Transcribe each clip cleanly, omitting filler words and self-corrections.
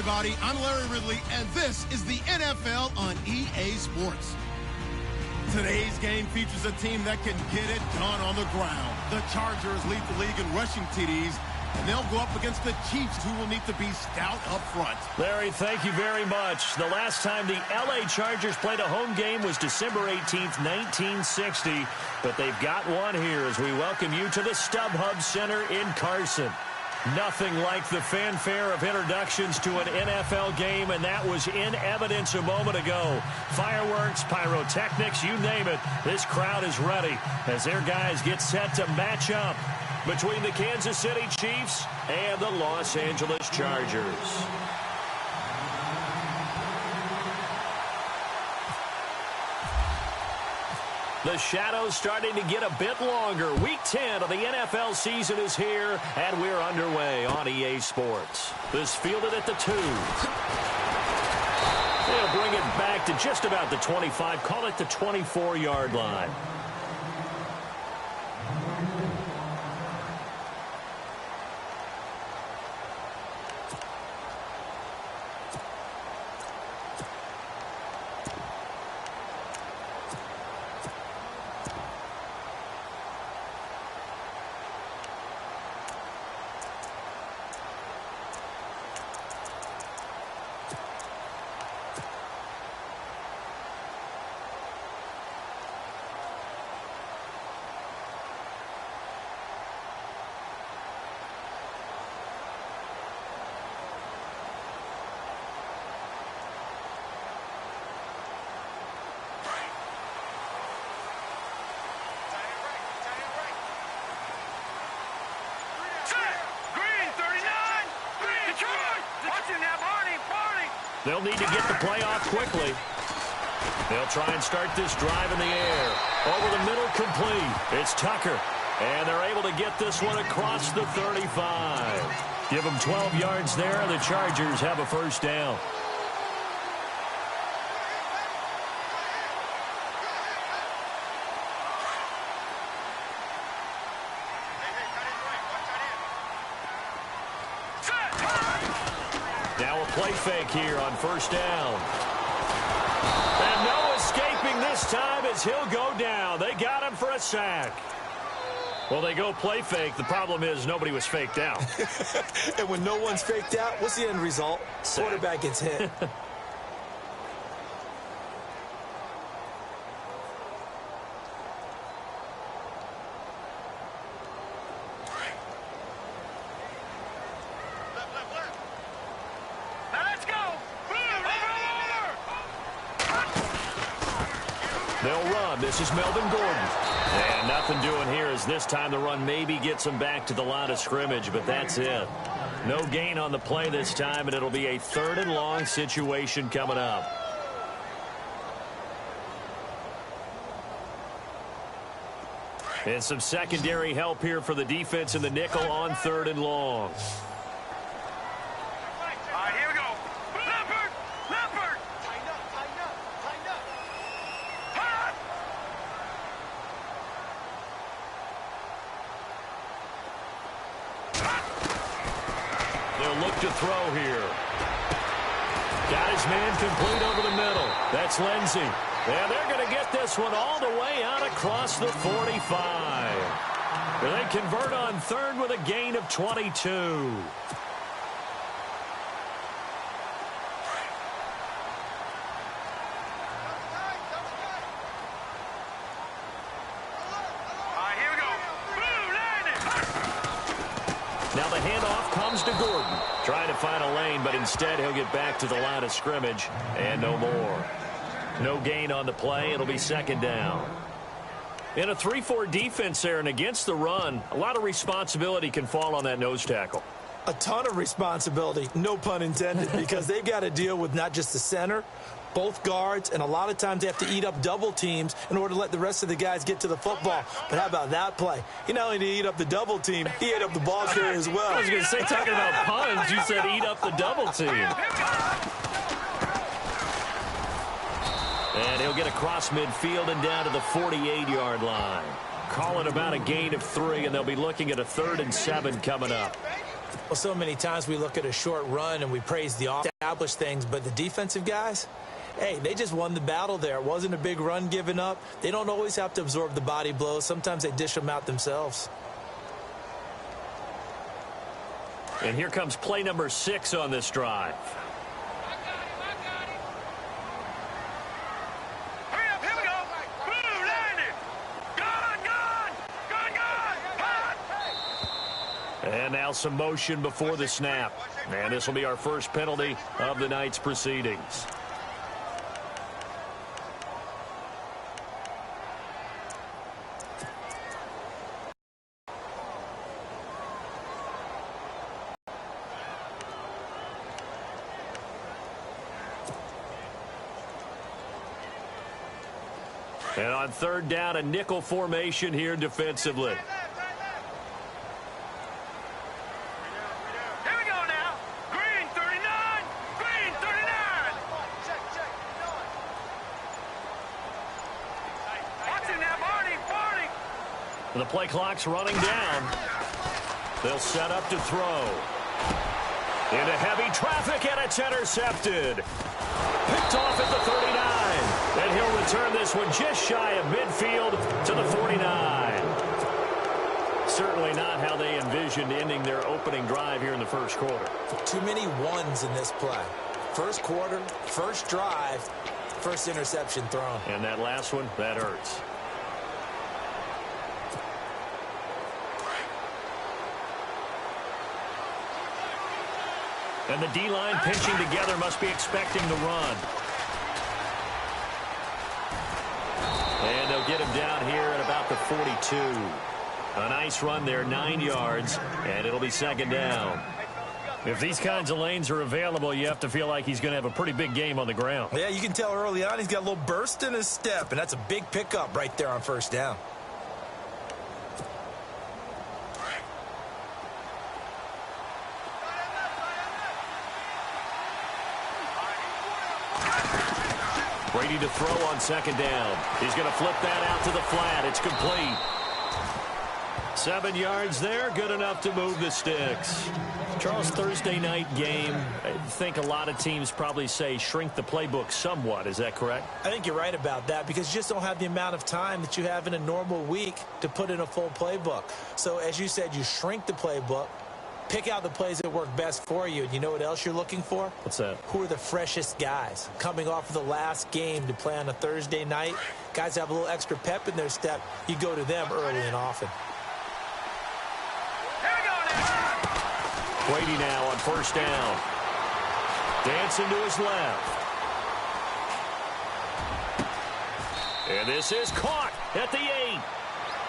everybody. I'm Larry Ridley, and this is the NFL on EA Sports. Today's game features a team that can get it done on the ground. The Chargers lead the league in rushing TDs, and they'll go up against the Chiefs, who will need to be stout up front. Larry, thank you very much. The last time the LA Chargers played a home game was December 18th, 1960. But they've got one here as we welcome you to the StubHub Center in Carson. Nothing like the fanfare of introductions to an NFL game, and that was in evidence a moment ago. Fireworks, pyrotechnics, you name it. This crowd is ready as their guys get set to match up between the Kansas City Chiefs and the Los Angeles Chargers. The shadow's starting to get a bit longer. Week 10 of the NFL season is here, and we're underway on EA Sports. This fielded at the 2. They'll bring it back to just about the 25, call it the 24-yard line. They'll need to get the play off quickly. They'll try and start this drive in the air. Over the middle, complete. It's Tucker. And they're able to get this one across the 35. Give them 12 yards there, and the Chargers have a first down. Play fake here on first down. And no escaping this time as he'll go down. They got him for a sack. Well, they go play fake. The problem is nobody was faked out. And when no one's faked out, what's the end result? Sack. Quarterback gets hit. This is Melvin Gordon. And nothing doing here as this time the run maybe gets him back to the line of scrimmage, but that's it. No gain on the play this time, and it'll be a 3rd and long situation coming up. And some secondary help here for the defense in the nickel on 3rd and long. To throw here. Got his man complete over the middle. That's Lindsey. And they're going to get this one all the way out across the 45. And they convert on 3rd with a gain of 22. Now the handoff comes to Gordon. Trying to find a lane, but instead he'll get back to the line of scrimmage and no more. No gain on the play. It'll be 2nd down. In a 3-4 defense there and against the run, a lot of responsibility can fall on that nose tackle. A ton of responsibility, no pun intended, because they've got to deal with not just the center, both guards, and a lot of times they have to eat up double teams in order to let the rest of the guys get to the football. But how about that play? He not only did he eat up the double team, he ate up the ball carrier as well. I was going to say, talking about puns, you said eat up the double team. And he'll get across midfield and down to the 48-yard line. Calling about a gain of 3, and they'll be looking at a 3rd and 7 coming up. Well, so many times we look at a short run and we praise the offense. establish things, but the defensive guys, hey, they just won the battle there. It wasn't a big run given up. They don't always have to absorb the body blows. Sometimes they dish them out themselves. And here comes play number 6 on this drive. And now some motion before the snap. And this will be our first penalty of the night's proceedings. And on third down, a nickel formation here defensively. The play clock's running down. They'll set up to throw. Into heavy traffic, and it's intercepted. Picked off at the 39. And he'll return this one just shy of midfield to the 49. Certainly not how they envisioned ending their opening drive here in the first quarter. Too many ones in this play. First quarter, first drive, first interception thrown. And that last one, that hurts. And the D-line pinching together must be expecting the run. And they'll get him down here at about the 42. A nice run there, 9 yards, and it'll be second down. If these kinds of lanes are available, you have to feel like he's going to have a pretty big game on the ground. Yeah, you can tell early on he's got a little burst in his step, and that's a big pickup right there on first down. Brady to throw on second down. He's going to flip that out to the flat. It's complete. 7 yards there, good enough to move the sticks. Charles, Thursday night game, I think a lot of teams probably say shrink the playbook somewhat. Is that correct? I think you're right about that because you just don't have the amount of time that you have in a normal week to put in a full playbook. So as you said, you shrink the playbook, pick out the plays that work best for you. And you know what else you're looking for? What's that? Who are the freshest guys coming off of the last game to play on a Thursday night? Guys have a little extra pep in their step. You go to them early and often. Brady now on first down. Dancing to his left. And this is caught at the 8.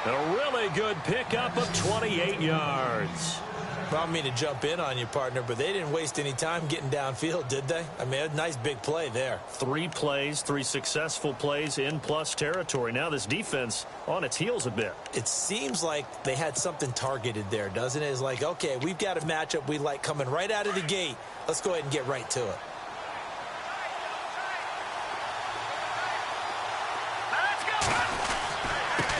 A really good pickup of 28 yards. I don't mean to jump in on you, partner, but they didn't waste any time getting downfield, did they? I mean, a nice big play there. 3 plays, 3 successful plays in plus territory. Now this defense on its heels a bit. It seems like they had something targeted there, doesn't it? It's like, okay, we've got a matchup we like coming right out of the gate. Let's go ahead and get right to it.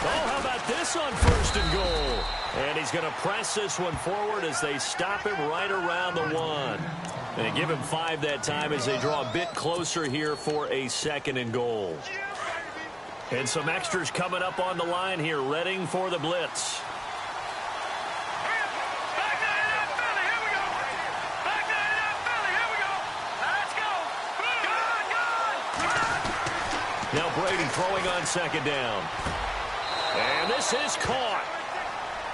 Oh, how about this on first and goal? And he's going to press this one forward as they stop him right around the 1. And they give him 5 that time as they draw a bit closer here for a second and goal. And some extras coming up on the line here, readying for the blitz. Now Brady throwing on second down. And this is caught.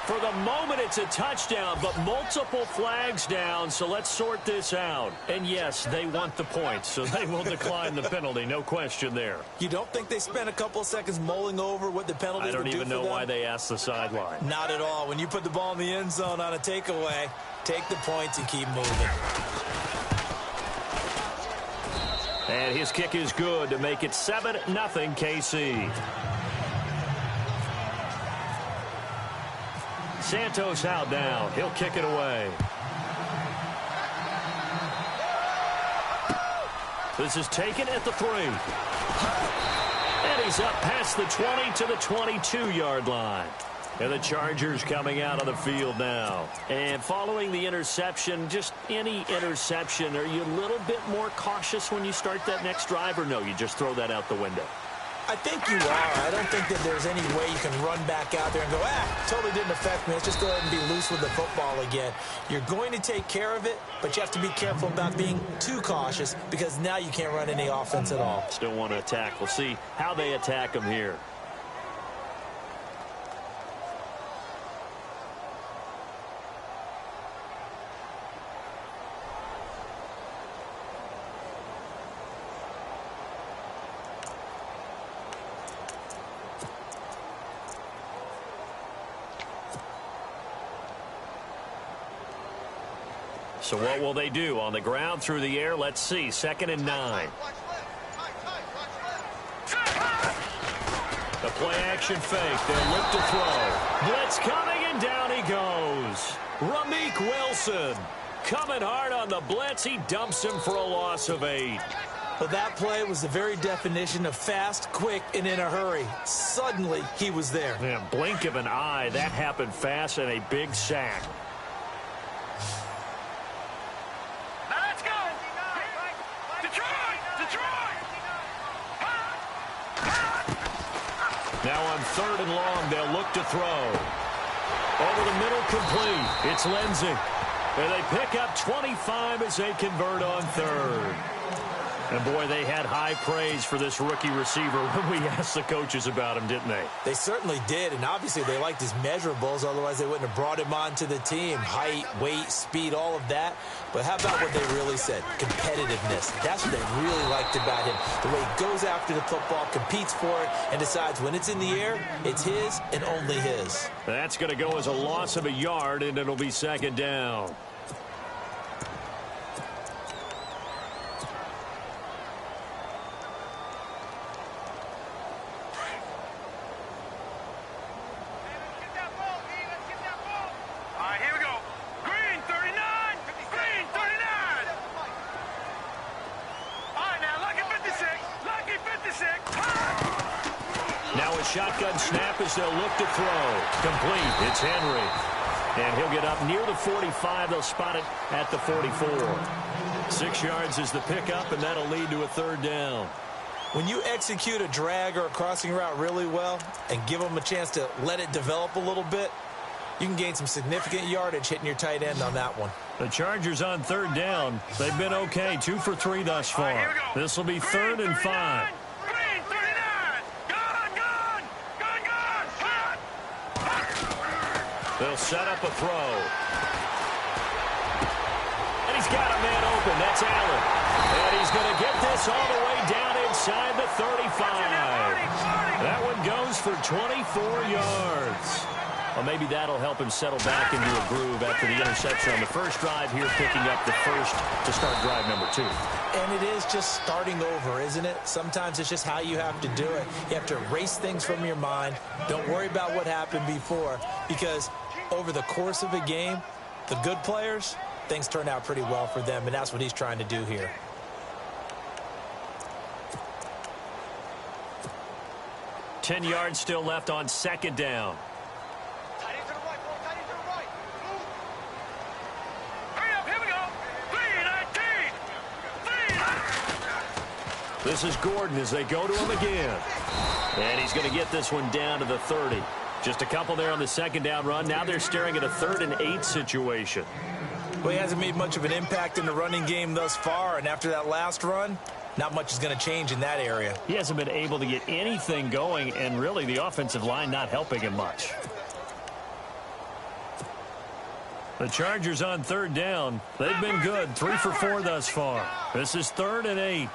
For the moment, it's a touchdown, but multiple flags down, so let's sort this out. And yes, they want the points, so they will decline the penalty, no question there. You don't think they spent a couple of seconds mulling over what the penalty would do for them? I don't even know why they asked the sideline. Not at all. When you put the ball in the end zone on a takeaway, take the points and keep moving. And his kick is good to make it 7-0 KC. Santos out now. He'll kick it away. This is taken at the 3. And he's up past the 20 to the 22-yard line. And the Chargers coming out on the field now. And following the interception, just any interception, are you a little bit more cautious when you start that next drive, or no, you just throw that out the window? I think you are. I don't think that there's any way you can run back out there and go, totally didn't affect me. Let's just go ahead and be loose with the football again. You're going to take care of it, but you have to be careful about being too cautious because now you can't run any offense at all. Still want to attack. We'll see how they attack them here. So what will they do? On the ground, through the air, let's see. 2nd and 9. The play-action fake. They'll look to throw. Blitz coming, and down he goes. Ramik Wilson coming hard on the blitz. He dumps him for a loss of 8. Well, that play was the very definition of fast, quick, and in a hurry. Suddenly, he was there. Man, blink of an eye. That happened fast, and a big sack. Now on 3rd and long, they'll look to throw. Over the middle, complete. It's Lindsey. And they pick up 25 as they convert on 3rd. And, boy, they had high praise for this rookie receiver when we asked the coaches about him, didn't they? They certainly did, and obviously they liked his measurables. Otherwise, they wouldn't have brought him onto the team. Height, weight, speed, all of that. But how about what they really said? Competitiveness. That's what they really liked about him. The way he goes after the football, competes for it, and decides when it's in the air, it's his and only his. That's going to go as a loss of a yard, and it'll be 2nd down. Shotgun snap as they'll look to throw. Complete. It's Henry. And he'll get up near the 45. They'll spot it at the 44. 6 yards is the pickup, and that'll lead to a 3rd down. When you execute a drag or a crossing route really well and give them a chance to let it develop a little bit, you can gain some significant yardage hitting your tight end on that one. The Chargers on 3rd down. They've been okay. 2 for 3 thus far. This will be 3rd and 5. They'll set up a throw. And he's got a man open. That's Allen. And he's going to get this all the way down inside the 35. That one goes for 24 yards. Well, maybe that'll help him settle back into a groove after the interception on the first drive here, picking up the first to start drive number 2. And it is just starting over, isn't it? Sometimes it's just how you have to do it. You have to erase things from your mind. Don't worry about what happened before, because over the course of a game, the good players, things turn out pretty well for them, and that's what he's trying to do here. Ten yards still left on 2nd down. This is Gordon as they go to him again. And he's going to get this one down to the 30. Just a couple there on the 2nd down run. Now they're staring at a 3rd and 8 situation. Well, he hasn't made much of an impact in the running game thus far, and after that last run, not much is going to change in that area. He hasn't been able to get anything going, and really the offensive line not helping him much. The Chargers on 3rd down. They've been good. 3 for 4 thus far. This is 3rd and 8.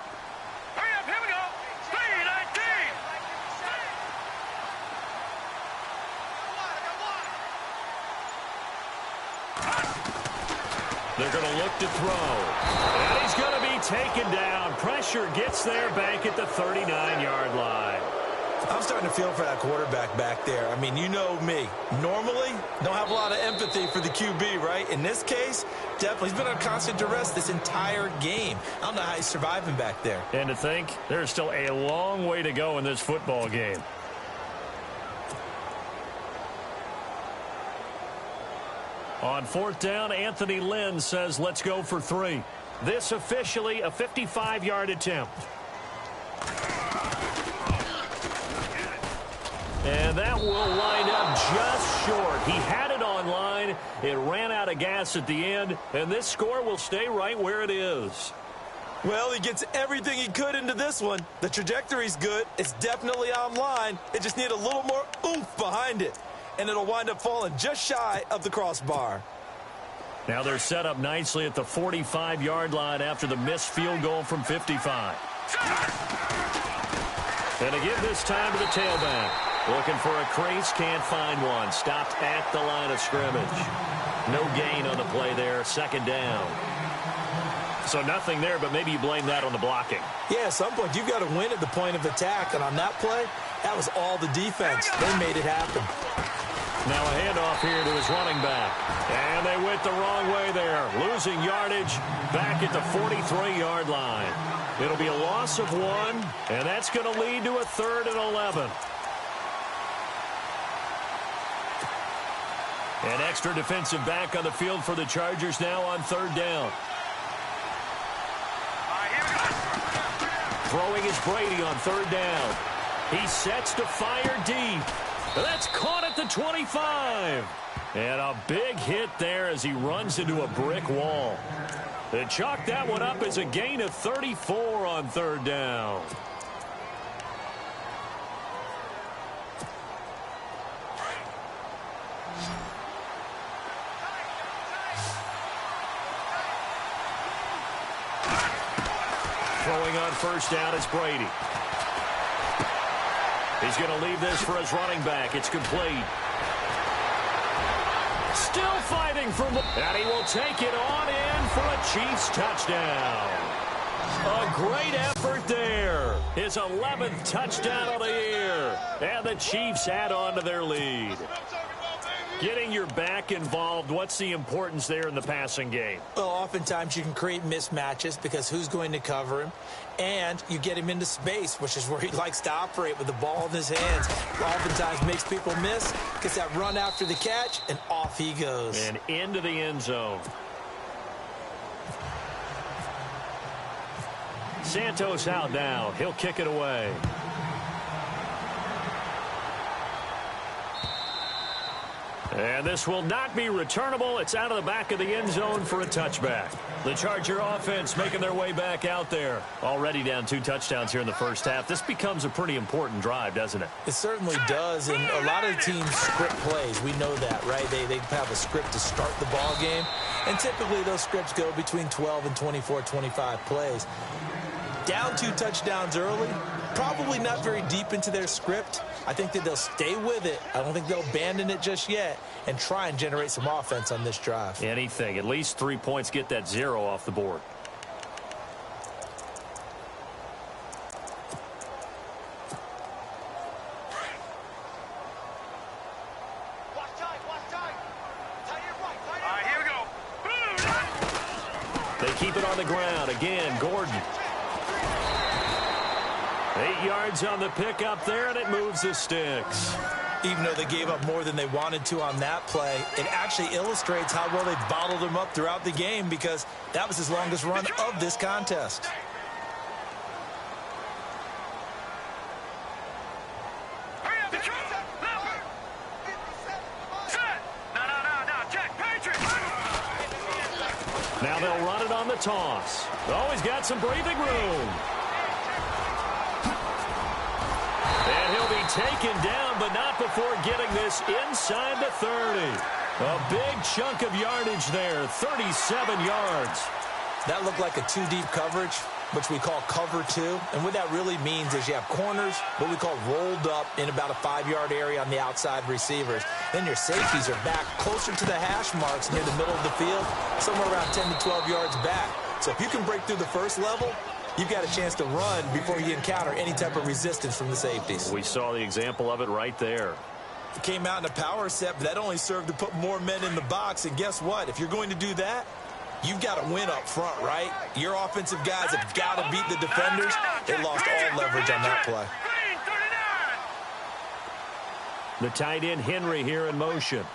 They're going to look to throw. And he's going to be taken down. Pressure gets there back at the 39-yard line. I'm starting to feel for that quarterback back there. I mean, you know me. Normally, don't have a lot of empathy for the QB, right? In this case, definitely. He's been on constant duress this entire game. I don't know how he's surviving back there. And to think, there's still a long way to go in this football game. On fourth down, Anthony Lynn says, let's go for 3. This officially a 55-yard attempt. And that will wind up just short. He had it on line. It ran out of gas at the end, and this score will stay right where it is. Well, he gets everything he could into this one. The trajectory's good. It's definitely online. It just needs a little more oomph behind it, and it'll wind up falling just shy of the crossbar. Now they're set up nicely at the 45-yard line after the missed field goal from 55. And to give this time to the tailback. Looking for a crease, can't find one. Stopped at the line of scrimmage. No gain on the play there, second down. So nothing there, but maybe you blame that on the blocking. Yeah, at some point you've got to win at the point of attack, and on that play, that was all the defense. They made it happen. Now a handoff here to his running back. And they went the wrong way there. Losing yardage back at the 43-yard line. It'll be a loss of 1, and that's going to lead to a 3rd and 11. An extra defensive back on the field for the Chargers now on 3rd down. Throwing is Brady on 3rd down. He sets to fire deep. That's caught at the 25. And a big hit there as he runs into a brick wall. They chalk that one up as a gain of 34 on 3rd down. Throwing on 1st down is Brady. He's going to leave this for his running back. It's complete. Still fighting for more. And he will take it on in for a Chiefs touchdown. A great effort there. His 11th touchdown of the year. And the Chiefs add on to their lead. Getting your back involved, what's the importance there in the passing game? Well, oftentimes you can create mismatches because who's going to cover him? And you get him into space, which is where he likes to operate with the ball in his hands. Oftentimes makes people miss, gets that run after the catch, and off he goes. And into the end zone. Santos out now. He'll kick it away. And this will not be returnable. It's out of the back of the end zone for a touchback. The Charger offense making their way back out there. Already down 2 touchdowns here in the first half. This becomes a pretty important drive, doesn't it? It certainly does, and a lot of teams script plays. We know that, right? They have a script to start the ball game, and typically those scripts go between 12 and 24, 25 plays. Down 2 touchdowns early, probably not very deep into their script. I think that they'll stay with it. I don't think they'll abandon it just yet and try and generate some offense on this drive. Anything. At least 3 points, get that 0 off the board. Here we go. They keep it on the ground. Again, Gordon. 8 yards on the pickup there, and it moves the sticks. Even though they gave up more than they wanted to on that play, it actually illustrates how well they bottled him up throughout the game because that was his longest run of this contest. Now they'll run it on the toss. Oh, he's got some breathing room. And he'll be taken down, but not before getting this inside the 30. A big chunk of yardage there, 37 yards. That looked like a 2-deep coverage, which we call cover 2. And what that really means is you have corners, what we call rolled up in about a 5-yard area on the outside receivers. Then your safeties are back closer to the hash marks near the middle of the field, somewhere around 10 to 12 yards back. So if you can break through the first level, you've got a chance to run before you encounter any type of resistance from the safeties. We saw the example of it right there. It came out in a power set, but that only served to put more men in the box. And guess what? If you're going to do that, you've got to win up front, right? Your offensive guys have got to beat the defenders. They lost all leverage on that play. The tight end Henry here in motion.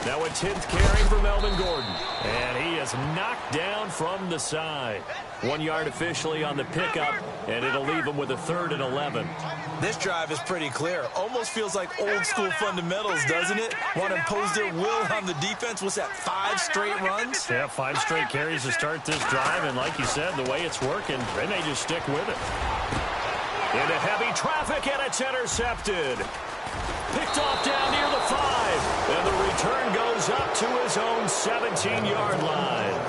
Now a 10th carry for Melvin Gordon. And he is knocked down from the side. 1 yard officially on the pickup, and it'll leave him with a 3rd and 11. This drive is pretty clear. Almost feels like old school fundamentals, doesn't it? Want to impose their will on the defense. What's that, 5 straight runs? Yeah, 5 straight carries to start this drive, and like you said, the way it's working, they may just stick with it. Into heavy traffic, and it's intercepted. Picked off down near the 5, and the return goes up to his own 17-yard line.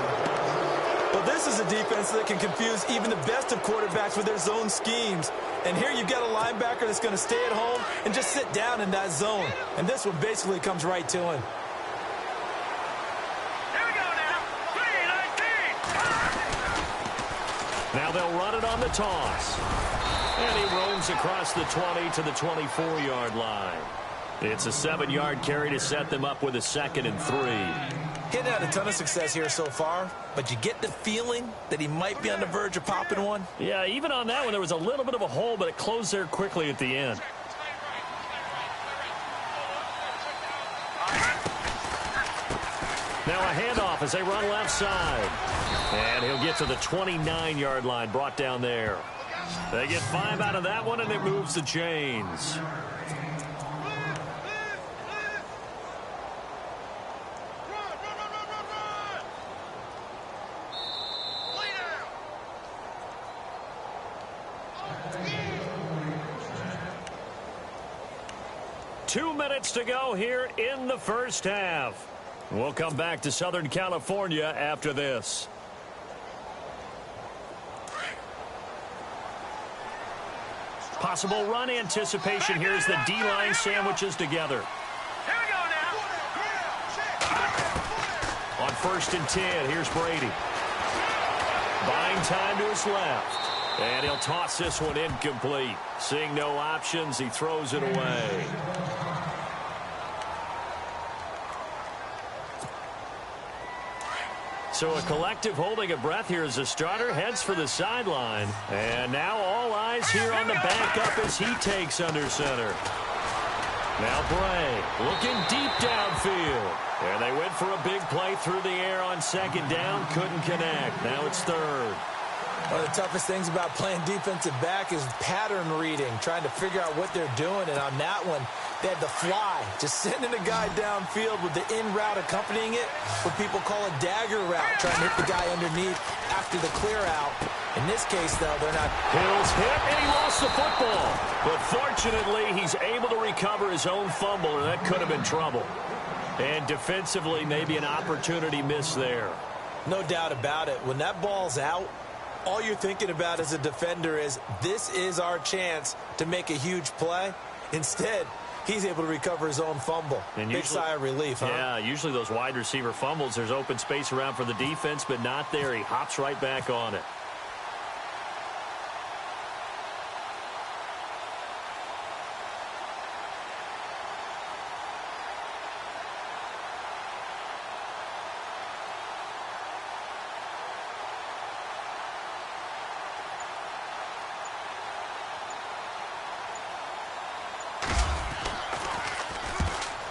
Well, this is a defense that can confuse even the best of quarterbacks with their zone schemes. And here you've got a linebacker that's going to stay at home and just sit down in that zone. And this one basically comes right to him. Here we go now. 3-19. Now they'll run it on the toss. And he roams across the 20 to the 24-yard line. It's a 7-yard carry to set them up with a 2nd and 3. Hitting out a ton of success here so far, but you get the feeling that he might be on the verge of popping one. Yeah, even on that one, there was a little bit of a hole, but it closed there quickly at the end. Now a handoff as they run left side. And he'll get to the 29-yard line, brought down there. They get 5 out of that one, and it moves the chains. Two minutes to go here in the first half. We'll come back to Southern California after this. Possible run anticipation here as the D-line sandwiches together. Here we go now. On 1st and 10, here's Brady. Buying time to his left. And he'll toss this one incomplete. Seeing no options, he throws it away. So a collective holding of breath here as the starter heads for the sideline. And now all eyes here on the backup as he takes under center. Now Bray looking deep downfield. And they went for a big play through the air on 2nd down. Couldn't connect. Now it's 3rd. One of the toughest things about playing defensive back is pattern reading, trying to figure out what they're doing. And on that one, they had the fly, just sending a guy downfield with the in route accompanying it, what people call a dagger route, trying to hit the guy underneath after the clear out. In this case, though, they're not. Hill's hit, and he lost the football. But fortunately, he's able to recover his own fumble, and that could have been trouble. And defensively, maybe an opportunity missed there. No doubt about it. When that ball's out, all you're thinking about as a defender is, this is our chance to make a huge play. Instead, he's able to recover his own fumble. And big sigh of relief, huh? Yeah, usually those wide receiver fumbles, there's open space around for the defense, but not there. He hops right back on it.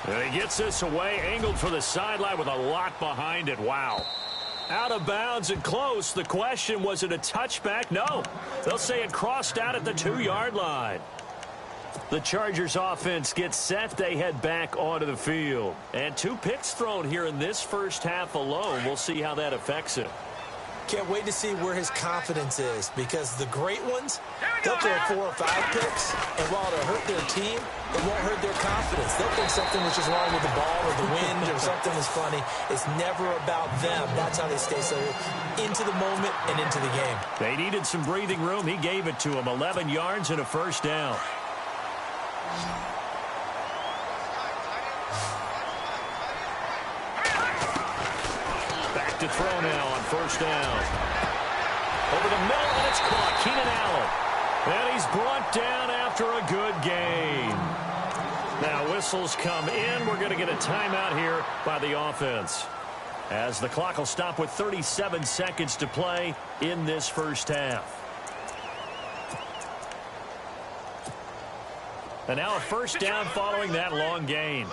And he gets this away, angled for the sideline with a lot behind it. Wow. Out of bounds and close. The question, was it a touchback? No. They'll say it crossed out at the 2-yard line. The Chargers offense gets set. They head back onto the field. And 2 picks thrown here in this first half alone. We'll see how that affects it. Can't wait to see where his confidence is, because the great ones, they'll throw 4 or 5 picks, and while it'll hurt their team, it won't hurt their confidence. They'll think something was just wrong with the ball or the wind or something is funny. It's never about them. That's how they stay so into the moment and into the game. They needed some breathing room. He gave it to them. 11 yards and a first down. To throw now on first down. Over the middle, and it's caught. Keenan Allen. And he's brought down after a good game. Now whistles come in. We're going to get a timeout here by the offense, as the clock will stop with 37 seconds to play in this first half. And now a first down following that long gain.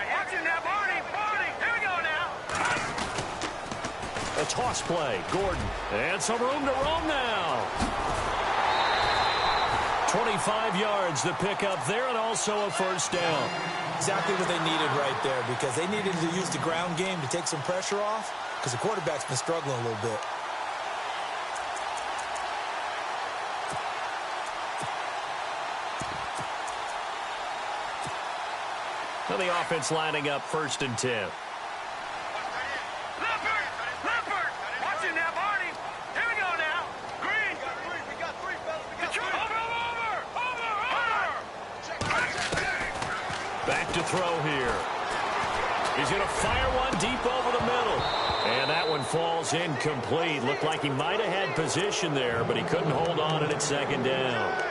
Watching now, Barney. Here we go now. A toss play. Gordon. And some room to roam now. 25 yards to pick up there, and also a first down. Exactly what they needed right there, because they needed to use the ground game to take some pressure off, because the quarterback's been struggling a little bit. So the offense lining up 1st and 10. Leopard. Watching now, Barney. Here we go now. Green. We got three, fellas. Over. Back to throw here. He's going to fire one deep over the middle. And that one falls incomplete. Looked like he might have had position there, but he couldn't hold on, and it's 2nd down.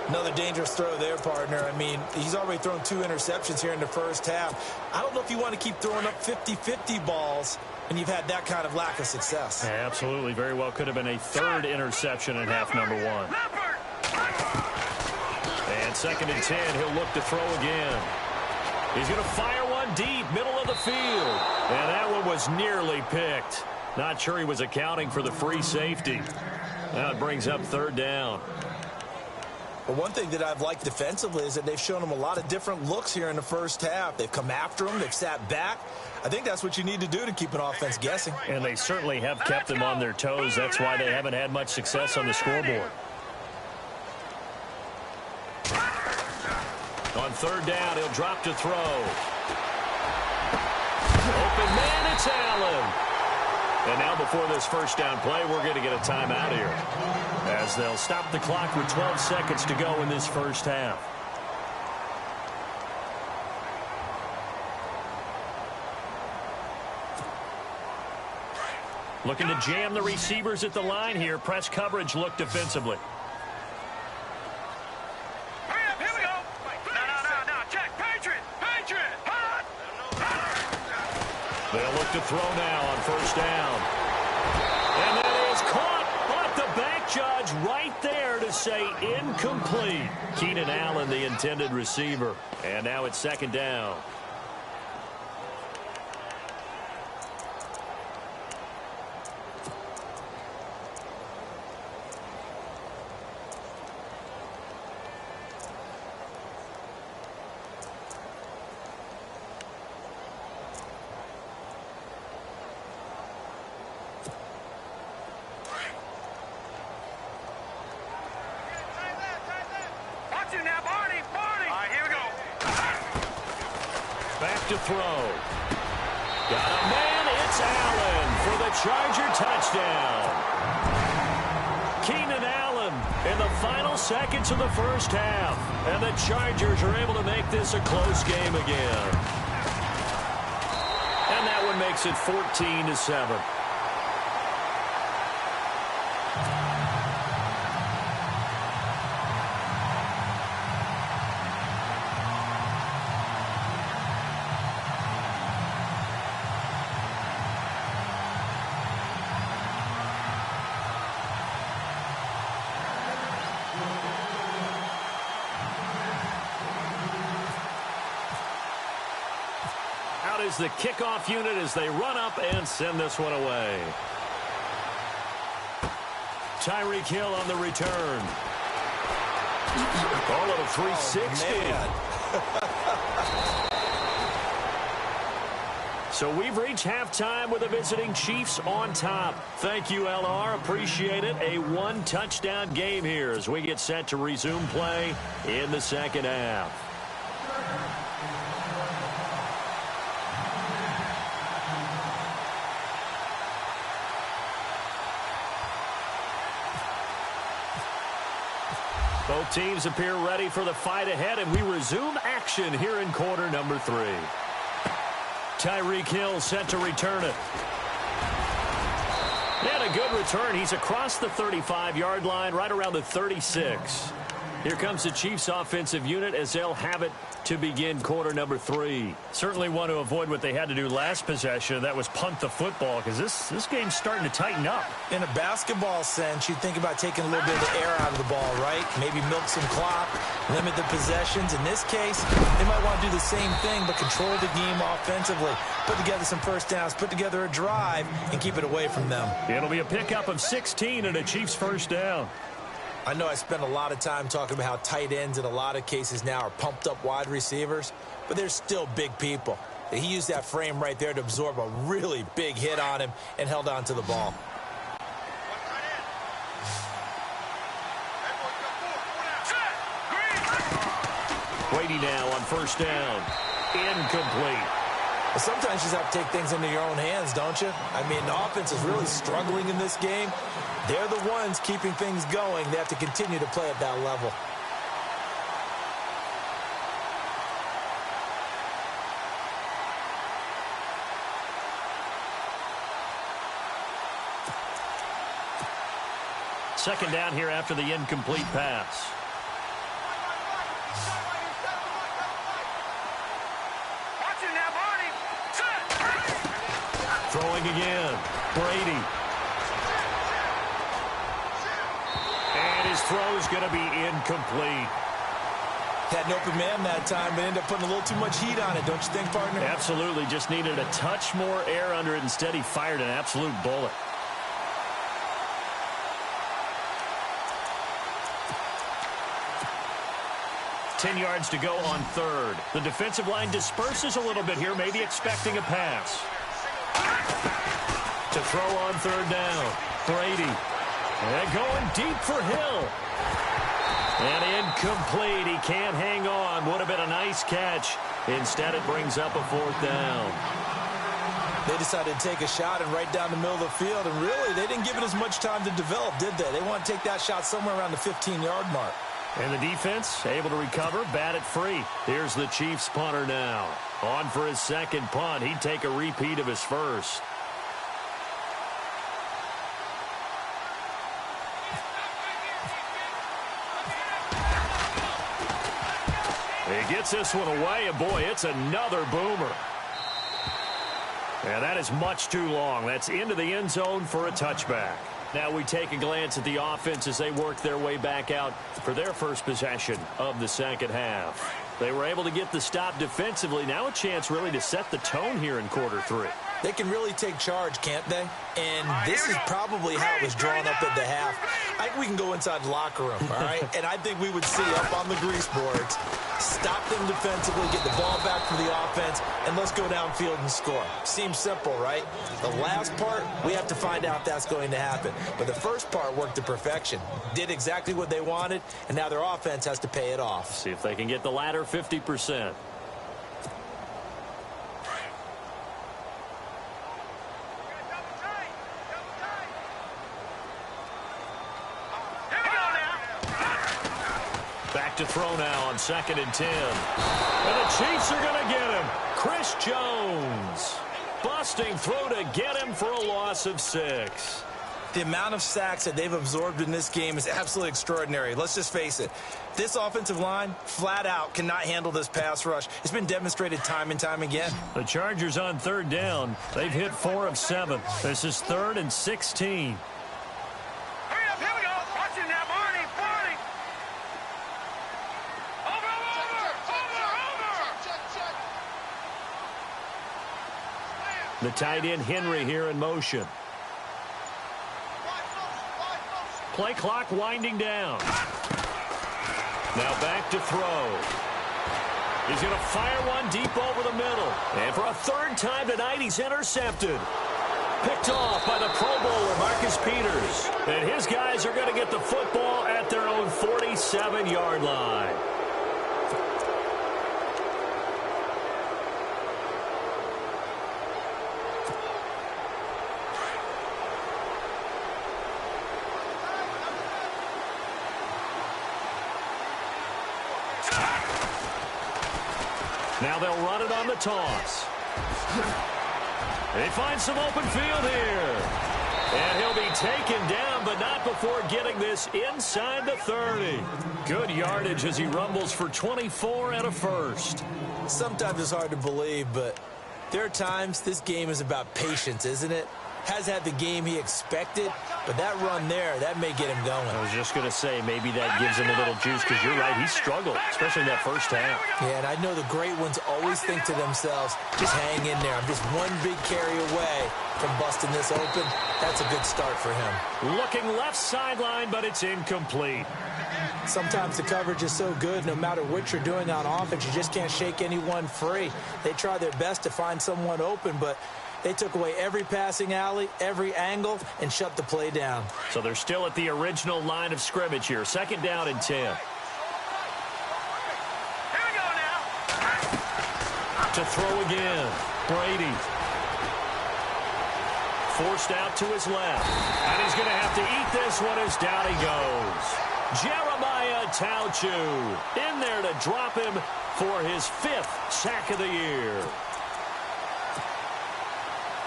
Another dangerous throw there, partner. I mean, he's already thrown 2 interceptions here in the first half. I don't know if you want to keep throwing up 50-50 balls when you've had that kind of lack of success. Yeah, absolutely. Very well could have been a 3rd interception in half number 1. And 2nd and 10, he'll look to throw again. He's going to fire one deep, middle of the field. And that one was nearly picked. Not sure he was accounting for the free safety. Now it brings up 3rd down. But one thing that I've liked defensively is that they've shown him a lot of different looks here in the first half. They've come after him. They've sat back. I think that's what you need to do to keep an offense guessing. And they certainly have kept them on their toes. That's why they haven't had much success on the scoreboard. On 3rd down, he'll drop to throw. Open man, it's Allen. And now before this first down play, we're going to get a timeout here, as they'll stop the clock with 12 seconds to go in this first half. Looking to jam the receivers at the line here. Press coverage look defensively. Hurry up, here we go. No, check. Patriot. Hot. They'll look to throw now on 1st down. And that is caught. But the back judge right there to say incomplete. Keenan Allen, the intended receiver. And now it's 2nd down. Now, Barney. All right, here we go. Back to throw. Got a man. It's Allen for the Charger touchdown. Keenan Allen in the final seconds of the first half. And the Chargers are able to make this a close game again. And that one makes it 14-7. Is the kickoff unit as they run up and send this one away. Tyreek Hill on the return. Call it a 360. So we've reached halftime with the visiting Chiefs on top. Thank you, LR. Appreciate it. A 1-touchdown game here as we get set to resume play in the 2nd half. Both teams appear ready for the fight ahead, and we resume action here in quarter number 3. Tyreek Hill set to return it. And a good return. He's across the 35-yard line, right around the 36. Here comes the Chiefs offensive unit as they'll have it to begin quarter number 3. Certainly want to avoid what they had to do last possession. That was punt the football because this game's starting to tighten up. In a basketball sense, you think about taking a little bit of the air out of the ball, right? Maybe milk some clock, limit the possessions. In this case, they might want to do the same thing but control the game offensively. Put together some first downs, put together a drive, and keep it away from them. It'll be a pickup of 16 and a Chiefs first down. I know I spend a lot of time talking about how tight ends in a lot of cases now are pumped up wide receivers, but they're still big people. He used that frame right there to absorb a really big hit on him and held on to the ball. Brady now on first down. Incomplete. Well, sometimes you just have to take things into your own hands, don't you? I mean, the offense is really struggling in this game. They're the ones keeping things going. They have to continue to play at that level. Second down here after the incomplete pass. Throwing again. Brady. And his throw's going to be incomplete. Had an open man that time, but ended up putting a little too much heat on it, don't you think, partner? Absolutely. Just needed a touch more air under it. Instead, he fired an absolute bullet. Ten yards to go on third. The defensive line disperses a little bit here, maybe expecting a pass. To throw on third down. Brady. And going deep for Hill. And incomplete. He can't hang on. Would have been a nice catch. Instead, it brings up a fourth down. They decided to take a shot and right down the middle of the field. And really, they didn't give it as much time to develop, did they? They want to take that shot somewhere around the 15-yard mark. And the defense able to recover, bat it free. Here's the Chiefs punter now. On for his second punt. He'd take a repeat of his first. He gets this one away, and boy, it's another boomer. And that is much too long. That's into the end zone for a touchback. Now we take a glance at the offense as they work their way back out for their first possession of the second half. They were able to get the stop defensively. Now a chance really to set the tone here in quarter 3. They can really take charge, can't they? And this is probably how it was drawn up at the half. I think we can go inside the locker room, all right? And I think we would see up on the grease boards, stop them defensively, get the ball back for the offense, and let's go downfield and score. Seems simple, right? The last part, we have to find out if that's going to happen. But the first part worked to perfection. Did exactly what they wanted, and now their offense has to pay it off. See if they can get the latter 50%. Back to throw now on 2nd and 10. And the Chiefs are going to get him. Chris Jones. Busting through to get him for a loss of 6. The amount of sacks that they've absorbed in this game is absolutely extraordinary. Let's just face it. This offensive line, flat out, cannot handle this pass rush. It's been demonstrated time and time again. The Chargers on third down. They've hit 4 of 7. This is 3rd and 16. The tight end Henry here in motion. Play clock winding down. Now back to throw. He's going to fire one deep over the middle. And for a third time tonight, he's intercepted. Picked off by the Pro Bowler, Marcus Peters. And his guys are going to get the football at their own 47-yard line. Now they'll run it on the toss. They find some open field here. And he'll be taken down, but not before getting this inside the 30. Good yardage as he rumbles for 24 and a first. Sometimes it's hard to believe, but there are times this game is about patience, isn't it? Has had the game he expected, but that run there, that may get him going. I was just going to say, maybe that gives him a little juice, because you're right, he struggled, especially in that first half. Yeah, and I know the great ones always think to themselves, just hang in there. I'm just one big carry away from busting this open. That's a good start for him. Looking left sideline, but it's incomplete. Sometimes the coverage is so good, no matter what you're doing on offense, you just can't shake anyone free. They try their best to find someone open, but they took away every passing alley, every angle, and shut the play down. So they're still at the original line of scrimmage here. 2nd down and 10. Here we go now. To throw again. Brady. Forced out to his left. And he's going to have to eat this one as down he goes. Jeremiah Tauchu in there to drop him for his 5th sack of the year.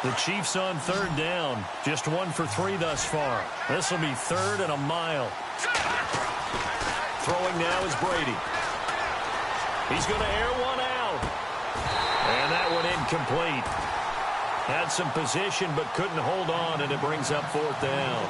The Chiefs on 3rd down. Just 1 for 3 thus far. This will be 3rd and a mile. Throwing now is Brady. He's going to air one out. And that one incomplete. Had some position but couldn't hold on, and it brings up 4th down.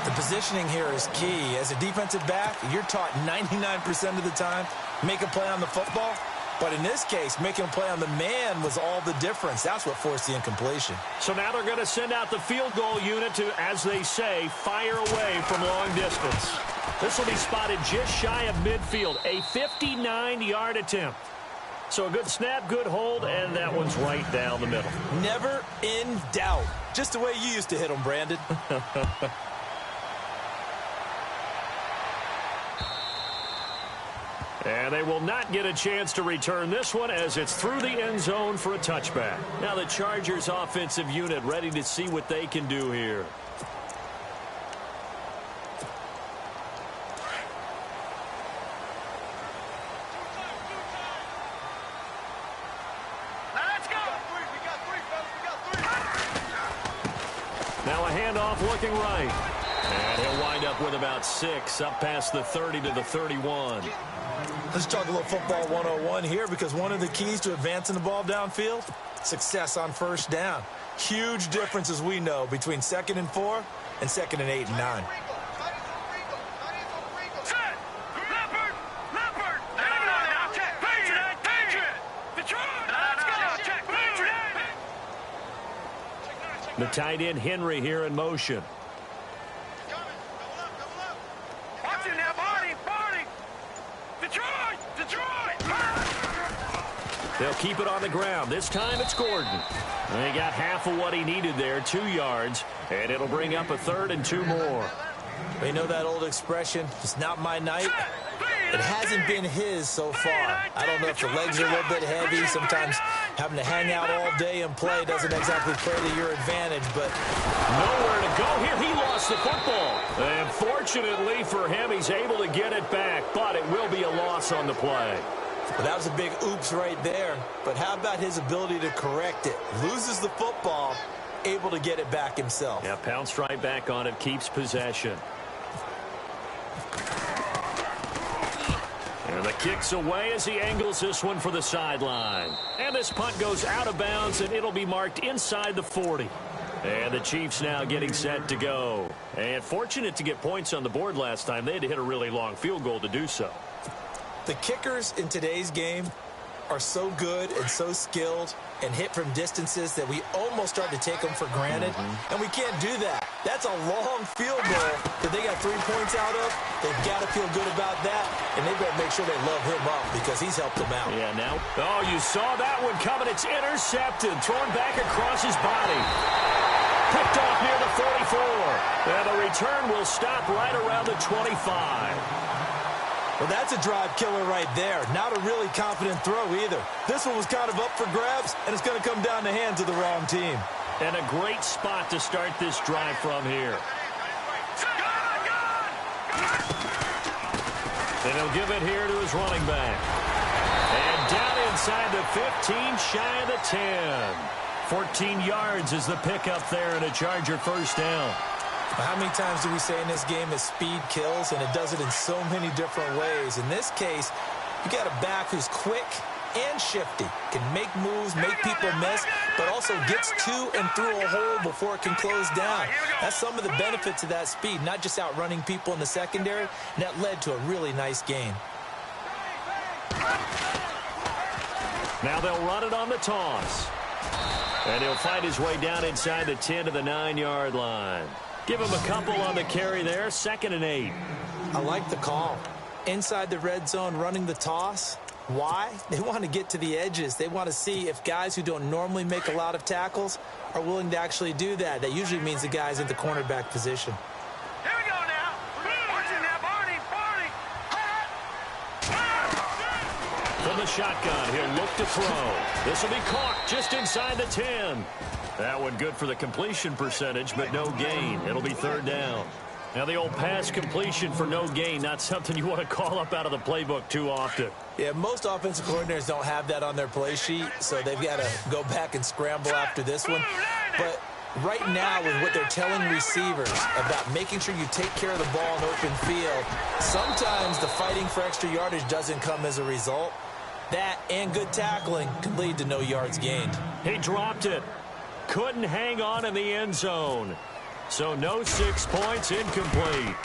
The positioning here is key. As a defensive back, you're taught 99% of the time, make a play on the football. But in this case, making a play on the man was all the difference. That's what forced the incompletion. So now they're going to send out the field goal unit to, as they say, fire away from long distance. This will be spotted just shy of midfield, a 59-yard attempt. So a good snap, good hold, and that one's right down the middle. Never in doubt. Just the way you used to hit them, Brandon. And they will not get a chance to return this one as it's through the end zone for a touchback. Now the Chargers offensive unit ready to see what they can do here. Let's go. Now a handoff looking right. And he'll wind up with about 6 up past the 30 to the 31. Let's talk a little football 101 here, because one of the keys to advancing the ball downfield, success on 1st down. Huge difference, as we know, between 2nd and 4 and 2nd and 8 and 9. Set. Leopard. Leopard. Now. Check. Patriot. Patriot. Detroit. Let's go. Check. Patriot. The tight end Henry here in motion. Watch it now, Barney. Barney. Detroit. Detroit. They'll keep it on the ground. This time it's Gordon. And he got half of what he needed there, 2 yards, and it'll bring up a 3rd and 2 more. You know that old expression, it's not my night? It hasn't been his so far. I don't know if the legs are a little bit heavy. Sometimes having to hang out all day and play doesn't exactly play to your advantage, but nowhere to go here. He lost the football. And fortunately for him, he's able to get it back, but it will be a loss on the play. Well, that was a big oops right there. But how about his ability to correct it? Loses the football, able to get it back himself. Yeah, pounced right back on it, keeps possession. And the kick's away as he angles this one for the sideline. And this punt goes out of bounds, and it'll be marked inside the 40. And the Chiefs now getting set to go. And fortunate to get points on the board last time. They had to hit a really long field goal to do so. The kickers in today's game are so good and so skilled and hit from distances that we almost start to take them for granted. And we can't do that. That's a long field goal that they got 3 points out of. They've got to feel good about that, and they better make sure they love him up because he's helped them out. Yeah, now. Oh, you saw that one coming. It's intercepted, thrown back across his body. Picked off near the 44. And the return will stop right around the 25. Well, that's a drive killer right there. Not a really confident throw either. This one was kind of up for grabs, and it's going to come down the hands of the wrong team. And a great spot to start this drive from here. And he'll give it here to his running back. And down inside the 15, shy of the 10. 14 yards is the pickup there and a Charger first down. How many times do we say in this game that speed kills, and it does it in so many different ways? In this case, you got a back who's quick and shifty, can make moves, make people miss, but also gets to and through a hole before it can close down. That's some of the benefits of that speed, not just outrunning people in the secondary, and that led to a really nice gain. Now they'll run it on the toss. And he'll fight his way down inside the 10 to the 9-yard line. Give him a couple on the carry there, 2nd and 8. I like the call. Inside the red zone, running the toss. Why? They want to get to the edges. They want to see if guys who don't normally make a lot of tackles are willing to actually do that. That usually means the guys at the cornerback position. Here we go now. Watch it now, Barney. From the shotgun, he'll look to throw. This will be caught just inside the 10. That one good for the completion percentage, but no gain. It'll be 3rd down. Now the old pass completion for no gain, not something you want to call up out of the playbook too often. Yeah, most offensive coordinators don't have that on their play sheet, so they've got to go back and scramble after this one. But right now, with what they're telling receivers about making sure you take care of the ball in open field, sometimes the fighting for extra yardage doesn't come as a result. That and good tackling can lead to no yards gained. He dropped it. Couldn't hang on in the end zone. So no 6 points, incomplete.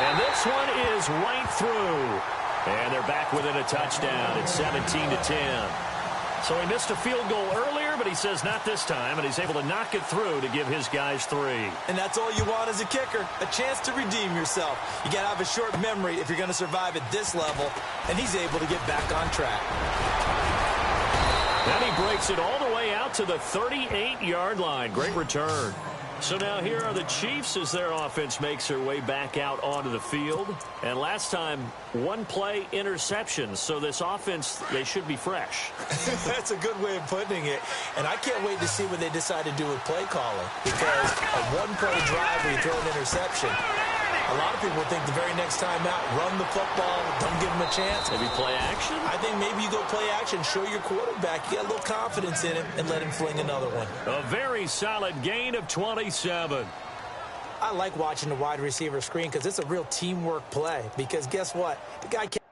And this one is right through. And they're back within a touchdown. It's 17-10. So he missed a field goal earlier, but he says not this time, and he's able to knock it through to give his guys 3. And that's all you want as a kicker, a chance to redeem yourself. You got to have a short memory if you're going to survive at this level, and he's able to get back on track. Then he breaks it all the way out to the 38-yard line. Great return. So now here are the Chiefs as their offense makes their way back out onto the field. And last time, 1-play interceptions. So this offense, they should be fresh. That's a good way of putting it. And I can't wait to see what they decide to do with play calling. Because a 1-play drive where you throw an interception, a lot of people think the very next time out, run the football, don't give them a chance. Maybe play action? I think maybe you go play action, show your quarterback, you got a little confidence in him, and let him fling another one. A very solid gain of 27. I like watching the wide receiver screen because it's a real teamwork play. Because guess what? The guy can't.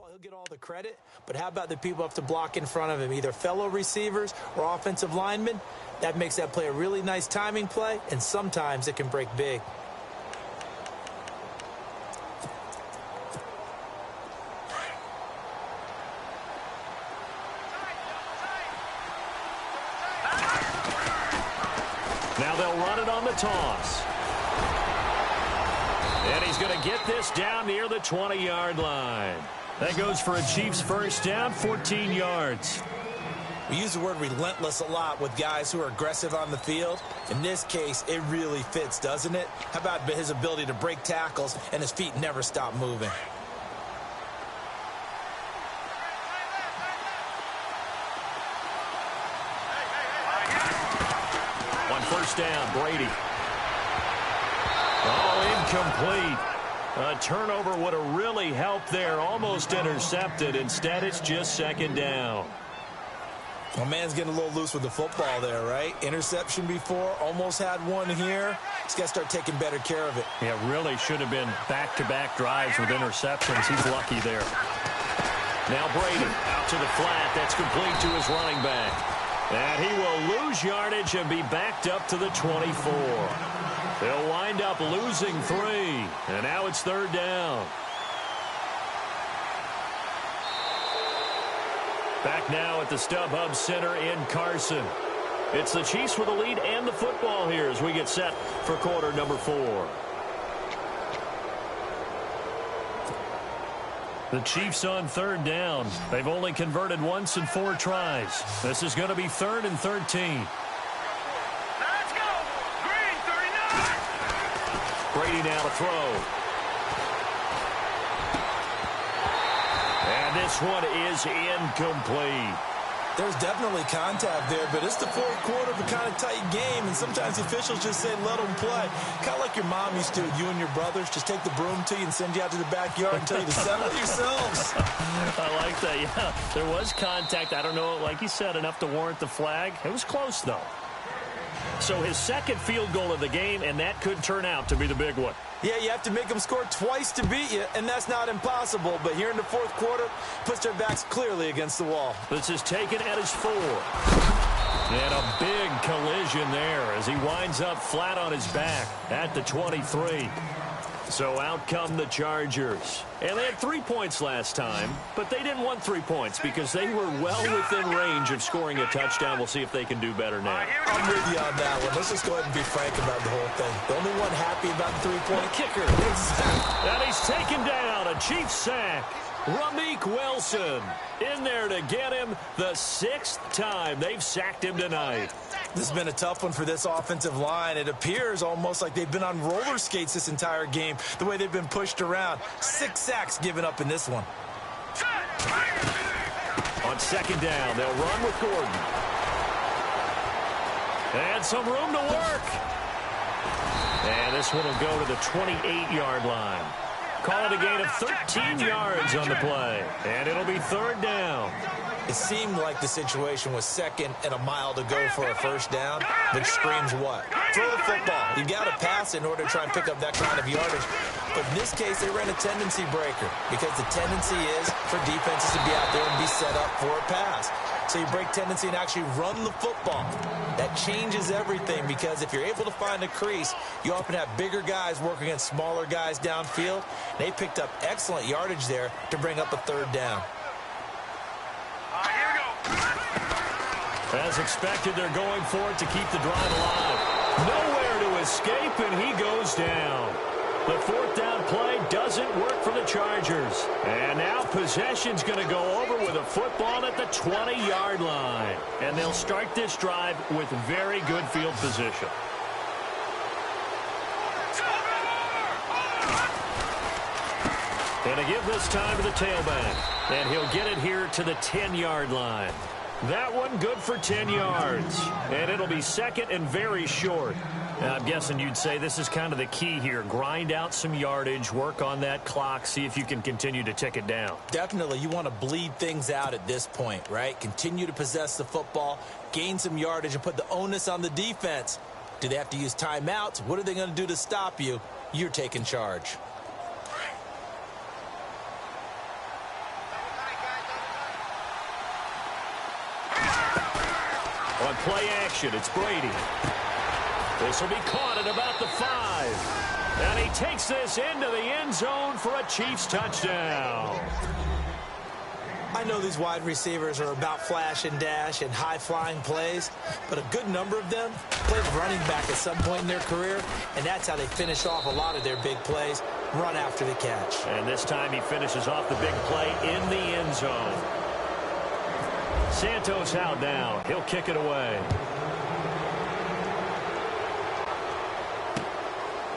He'll get all the credit, but how about the people up to block in front of him, either fellow receivers or offensive linemen? That makes that play a really nice timing play, and sometimes it can break big. Now they'll run it on the toss. And he's going to get this down near the 20-yard line. That goes for a Chiefs first down, 14 yards. We use the word relentless a lot with guys who are aggressive on the field. In this case, it really fits, doesn't it? How about his ability to break tackles and his feet never stop moving? On first down, Brady. Oh, incomplete. A turnover would have really helped there. Almost intercepted. Instead, it's just 2nd down. My man's getting a little loose with the football there, right? Interception before, almost had one here. He's got to start taking better care of it. Yeah, really should have been back-to-back drives with interceptions. He's lucky there. Now Brady out to the flat. That's complete to his running back. And he will lose yardage and be backed up to the 24. They'll wind up losing 3. And now it's 3rd down. Back now at the StubHub Center in Carson. It's the Chiefs with the lead and the football here as we get set for quarter number 4. The Chiefs on 3rd down. They've only converted once in 4 tries. This is going to be 3rd and 13. Let's go. Green, 39. Brady now to throw. And this one is incomplete. There's definitely contact there, but it's the fourth quarter of a kind of tight game, and sometimes officials just say, let them play. Kind of like your mom used to with you and your brothers. Just take the broom to you and send you out to the backyard and tell you to settle it yourselves. I like that, yeah. There was contact. I don't know, like you said, enough to warrant the flag. It was close, though. So his second field goal of the game, and that could turn out to be the big one. Yeah, you have to make them score twice to beat you, and that's not impossible. But here in the fourth quarter, puts their backs clearly against the wall. This is taken at his 4. And a big collision there as he winds up flat on his back at the 23. So out come the Chargers. And they had 3 points last time, but they didn't want 3 points because they were well within range of scoring a touchdown. We'll see if they can do better now. I'm with you on that one. Let's just go ahead and be frank about the whole thing. The only one happy about the 3-point kicker. And he's taken down. A Chiefs sack. Rameek Wilson in there to get him the 6th time they've sacked him tonight. This has been a tough one for this offensive line. It appears almost like they've been on roller skates this entire game, the way they've been pushed around. 6 sacks given up in this one. On second down, they'll run with Gordon. And some room to work. And this one will go to the 28-yard line. Call it a gain of 13 yards on the play. And it'll be 3rd down. It seemed like the situation was 2nd and a mile to go for a 1st down, which screams what? Throw the football. You got to pass in order to try and pick up that kind of yardage. But in this case, they ran a tendency breaker because the tendency is for defenses to be out there and be set up for a pass. So you break tendency and actually run the football. That changes everything because if you're able to find a crease, you often have bigger guys working against smaller guys downfield. They picked up excellent yardage there to bring up a 3rd down. As expected, they're going for it to keep the drive alive. Nowhere to escape, and he goes down. The 4th down play doesn't work for the Chargers. And now possession's going to go over with a football at the 20-yard line. And they'll start this drive with very good field position. And to give this time to the tailback. And he'll get it here to the 10-yard line. That one good for 10 yards. And it'll be 2nd and very short. Now, I'm guessing you'd say this is kind of the key here. Grind out some yardage, work on that clock, see if you can continue to tick it down. Definitely. You want to bleed things out at this point, right? Continue to possess the football, gain some yardage, and put the onus on the defense. Do they have to use timeouts? What are they going to do to stop you? You're taking charge. On play action, it's Brady. This will be caught at about the 5. And he takes this into the end zone for a Chiefs touchdown. I know these wide receivers are about flash and dash and high-flying plays, but a good number of them played running back at some point in their career, and that's how they finish off a lot of their big plays, run after the catch. And this time he finishes off the big play in the end zone. Santos out now. He'll kick it away.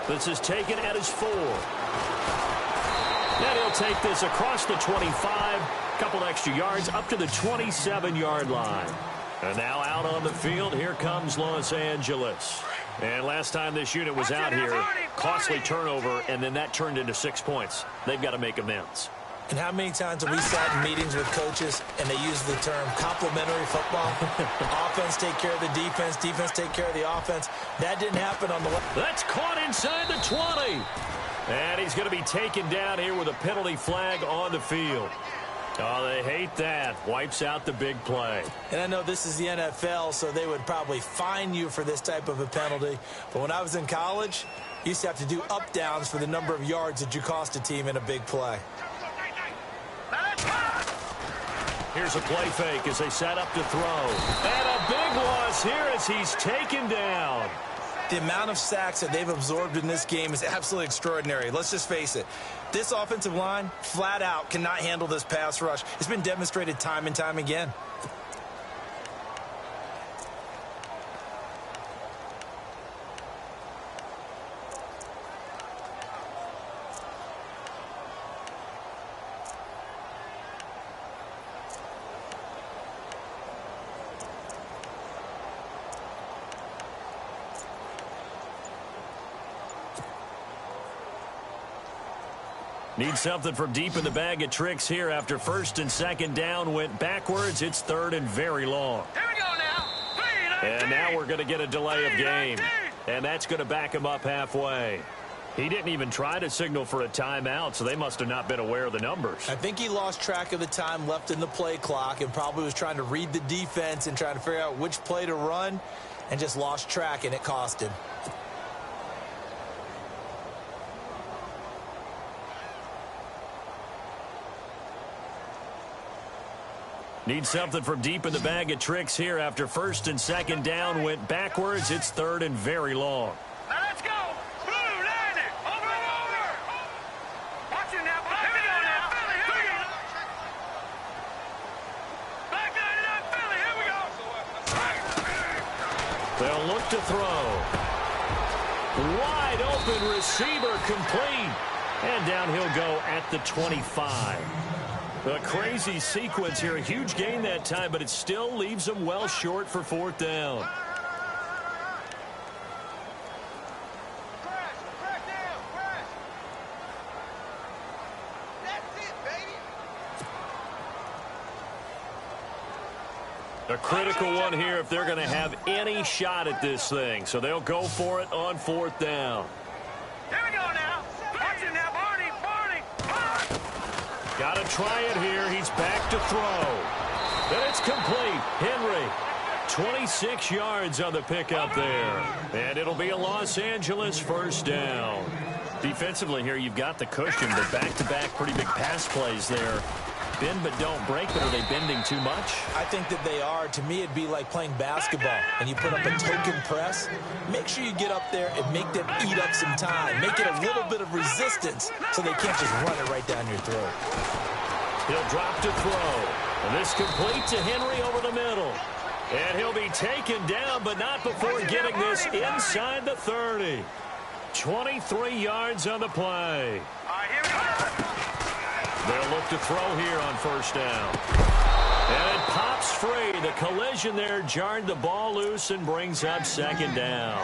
This is taken at his 4. Then he'll take this across the 25. Couple extra yards up to the 27-yard line. And now out on the field, here comes Los Angeles. And last time this unit was out here, costly turnover, and then that turned into 6 points. They've got to make amends. And how many times have we sat in meetings with coaches and they use the term complementary football? Offense take care of the defense, defense take care of the offense. That didn't happen on the way. That's caught inside the 20. And he's going to be taken down here with a penalty flag on the field. Oh, they hate that. Wipes out the big play. And I know this is the NFL, so they would probably fine you for this type of a penalty. But when I was in college, you used to have to do up-downs for the number of yards that you cost a team in a big play. Here's a play fake as they set up to throw. And a big loss here as he's taken down. The amount of sacks that they've absorbed in this game is absolutely extraordinary. Let's just face it. This offensive line, flat out, cannot handle this pass rush. It's been demonstrated time and time again. Need something from deep in the bag of tricks here after first and second down went backwards. It's third and very long. Here we go now. And now we're going to get a delay of game. And that's going to back him up halfway. He didn't even try to signal for a timeout, so they must have not been aware of the numbers. I think he lost track of the time left in the play clock and probably was trying to read the defense and trying to figure out which play to run and just lost track, and it cost him. Need something from deep in the bag of tricks here after first and second down went backwards. It's third and very long. Now let's go. Blue, line it. Over and over. Watch it now. Here we go now. Philly, here we go. Back line it up, Philly. Here we go. They'll look to throw. Wide open receiver complete. And down he'll go at the 25. A crazy sequence here. A huge gain that time, but it still leaves them well short for fourth down. A critical one here if they're going to have any shot at this thing. So they'll go for it on fourth down. Here we go now. Watch it now, Barney. Got to try it here. He's back to throw. And it's complete. Henry, 26 yards on the pickup there. And it'll be a Los Angeles first down. Defensively here, you've got the cushion, but back-to-back pretty big pass plays there. Bend but don't break, but are they bending too much? I think that they are. To me, it'd be like playing basketball, and you put up a token press. Make sure you get up there and make them eat up some time. Make it a little bit of resistance so they can't just run it right down your throat. He'll drop to throw. And this complete to Henry over the middle. And he'll be taken down, but not before getting this inside the 30. 23 yards on the play. All right, here we go. They'll look to throw here on first down. And it pops free. The collision there jarred the ball loose and brings up second down.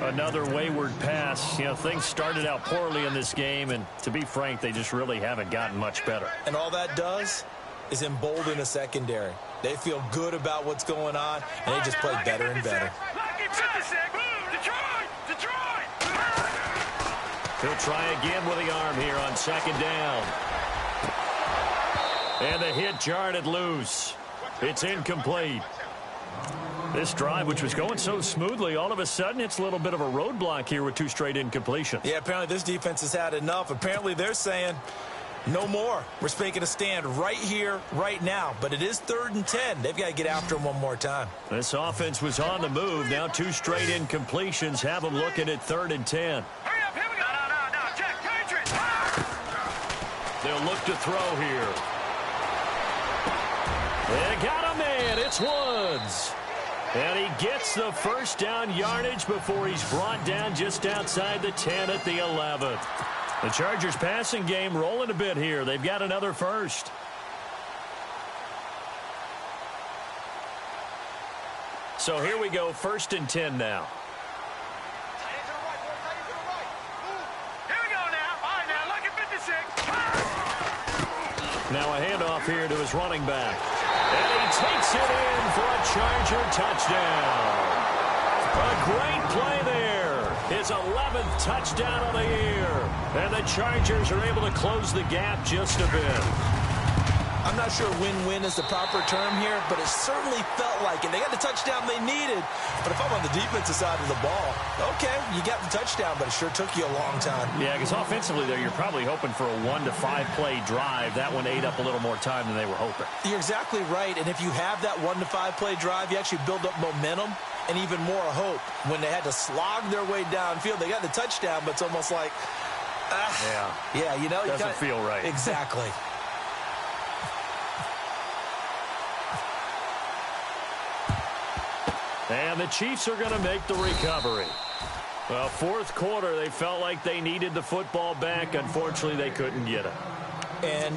Another wayward pass. You know, things started out poorly in this game, and to be frank, they just really haven't gotten much better. And all that does is embolden the secondary. They feel good about what's going on, and they just play better and better. He'll try again with the arm here on second down. And the hit jarred it loose. It's incomplete. This drive, which was going so smoothly, all of a sudden it's a little bit of a roadblock here with two straight incompletions. Yeah, apparently this defense has had enough. Apparently they're saying no more. We're making a stand right here, right now. But it is 3rd and 10. They've got to get after him one more time. This offense was on the move. Now two straight incompletions have them looking at 3rd and 10. They'll look to throw here. They got a man. It's Woods. And he gets the first down yardage before he's brought down just outside the 10 at the 11th. The Chargers passing game rolling a bit here. They've got another first. So here we go, 1st and 10 now. Now a handoff here to his running back. And he takes it in for a Charger touchdown. A great play there. His 11th touchdown of the year. And the Chargers are able to close the gap just a bit. I'm not sure win-win is the proper term here, but it certainly felt like it. They got the touchdown they needed. But if I'm on the defensive side of the ball, okay, you got the touchdown, but it sure took you a long time. Yeah, because offensively, though, you're probably hoping for a 1 to 5 play drive. That one ate up a little more time than they were hoping. You're exactly right. And if you have that 1 to 5 play drive, you actually build up momentum and even more hope. When they had to slog their way downfield, they got the touchdown, but it's almost like, yeah, you know, doesn't feel right. Exactly. And the Chiefs are going to make the recovery. Well, 4th quarter, they felt like they needed the football back. Unfortunately, they couldn't get it. And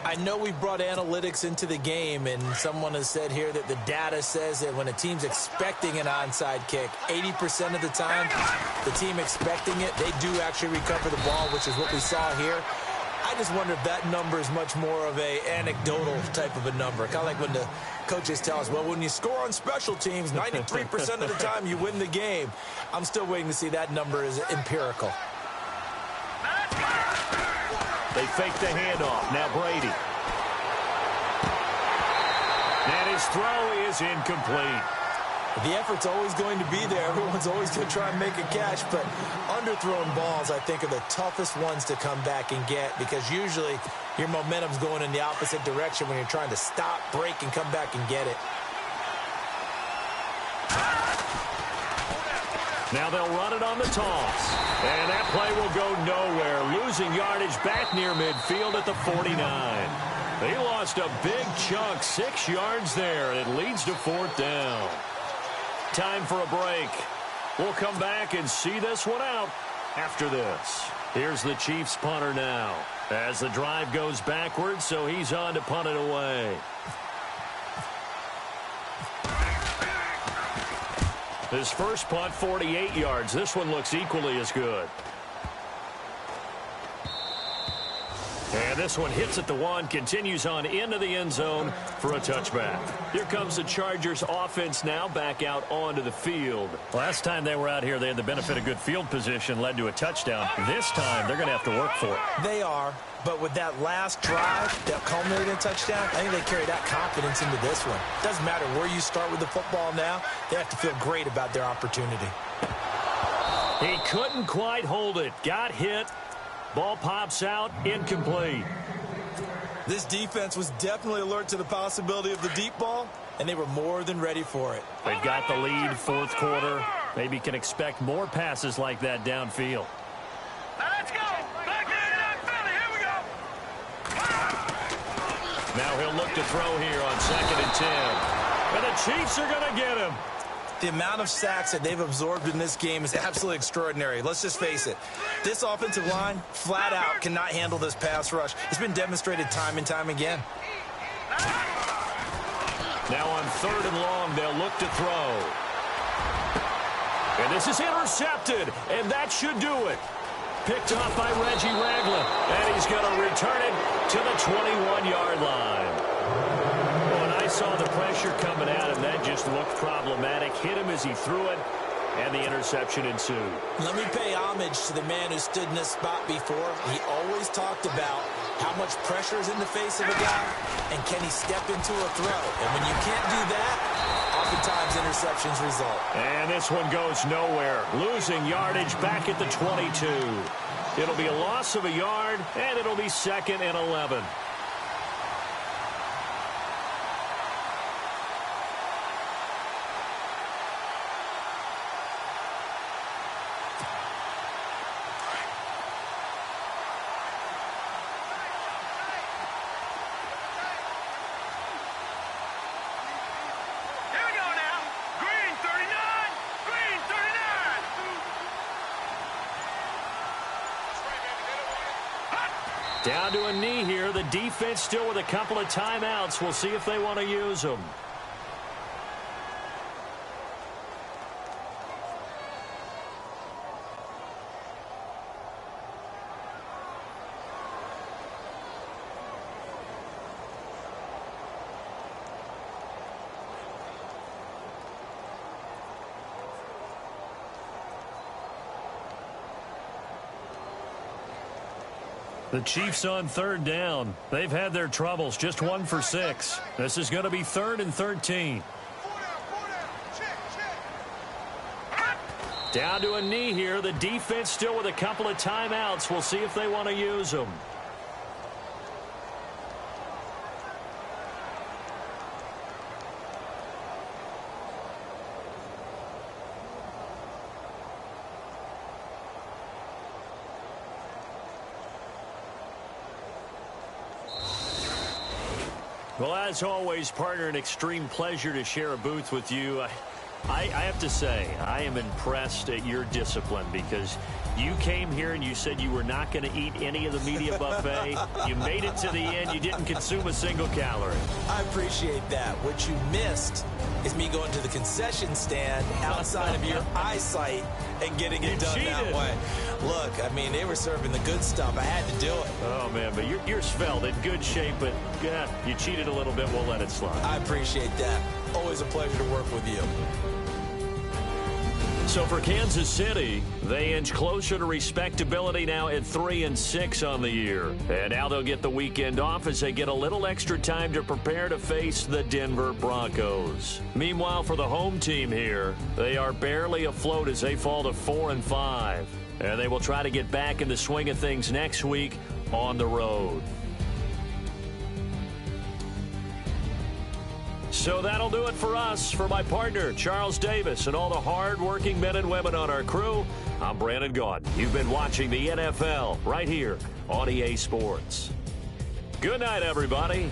I know we brought analytics into the game, and someone has said here that the data says that when a team's expecting an onside kick, 80% of the time, the team expecting it, they do actually recover the ball, which is what we saw here. I just wonder if that number is much more of a anecdotal type of a number. Kind of like when the coaches tell us, well, when you score on special teams, 93% of the time you win the game. I'm still waiting to see that number is empirical. They fake the handoff. Now Brady. And his throw is incomplete. The effort's always going to be there. Everyone's always going to try and make a catch, but underthrown balls, I think, are the toughest ones to come back and get because usually your momentum's going in the opposite direction when you're trying to stop, break, and come back and get it. Now they'll run it on the toss. And that play will go nowhere. Losing yardage back near midfield at the 49. They lost a big chunk, 6 yards there, and it leads to 4th down. Time for a break. We'll come back and see this one out after this. Here's the Chiefs punter now. As the drive goes backwards, so he's on to punt it away. His first punt, 48 yards. This one looks equally as good. And this one hits at the 1, continues on into the end zone for a touchback. Here comes the Chargers offense now back out onto the field. Last time they were out here, they had the benefit of good field position, led to a touchdown. This time, they're going to have to work for it. They are, but with that last drive that culminated in a touchdown, I think they carry that confidence into this one. Doesn't matter where you start with the football now, they have to feel great about their opportunity. He couldn't quite hold it. Got hit. Ball pops out, incomplete. This defense was definitely alert to the possibility of the deep ball, and they were more than ready for it. They've got the lead, 4th quarter. Maybe can expect more passes like that downfield. Let's go. Back in Philly. Here we go. Now he'll look to throw here on 2nd and 10. And the Chiefs are going to get him. The amount of sacks that they've absorbed in this game is absolutely extraordinary. Let's just face it. This offensive line, flat out, cannot handle this pass rush. It's been demonstrated time and time again. Now on 3rd and long, they'll look to throw. And this is intercepted, and that should do it. Picked off by Reggie Ragland, and he's going to return it to the 21-yard line. Saw the pressure coming at him. That just looked problematic. Hit him as he threw it, and the interception ensued. Let me pay homage to the man who stood in this spot before. He always talked about how much pressure is in the face of a guy, and can he step into a throw. And when you can't do that, oftentimes interceptions result. And this one goes nowhere. Losing yardage back at the 22. It'll be a loss of a yard, and it'll be 2nd and 11. Down to a knee here. The defense still with a couple of timeouts. We'll see if they want to use them. The Chiefs on 3rd down. They've had their troubles, just 1 for 6. This is going to be 3rd and 13. Down to a knee here. The defense still with a couple of timeouts. We'll see if they want to use them. Well, as always, partner, an extreme pleasure to share a booth with you. I have to say, I am impressed at your discipline because You came here and you said you were not going to eat any of the media buffet. You made it to the end. You didn't consume a single calorie. I appreciate that. What you missed is me going to the concession stand outside of your eyesight and getting it done that way. Look, I mean, they were serving the good stuff. I had to do it. Oh, man, but you're svelte, in good shape, but yeah, you cheated a little bit. We'll let it slide. I appreciate that. Always a pleasure to work with you. So for Kansas City, they inch closer to respectability now at 3-6 on the year. And now they'll get the weekend off as they get a little extra time to prepare to face the Denver Broncos. Meanwhile, for the home team here, they are barely afloat as they fall to 4-5. And they will try to get back in the swing of things next week on the road. So that'll do it for us. For my partner, Charles Davis, and all the hard-working men and women on our crew, I'm Brandon Gaudin. You've been watching the NFL right here on EA Sports. Good night, everybody.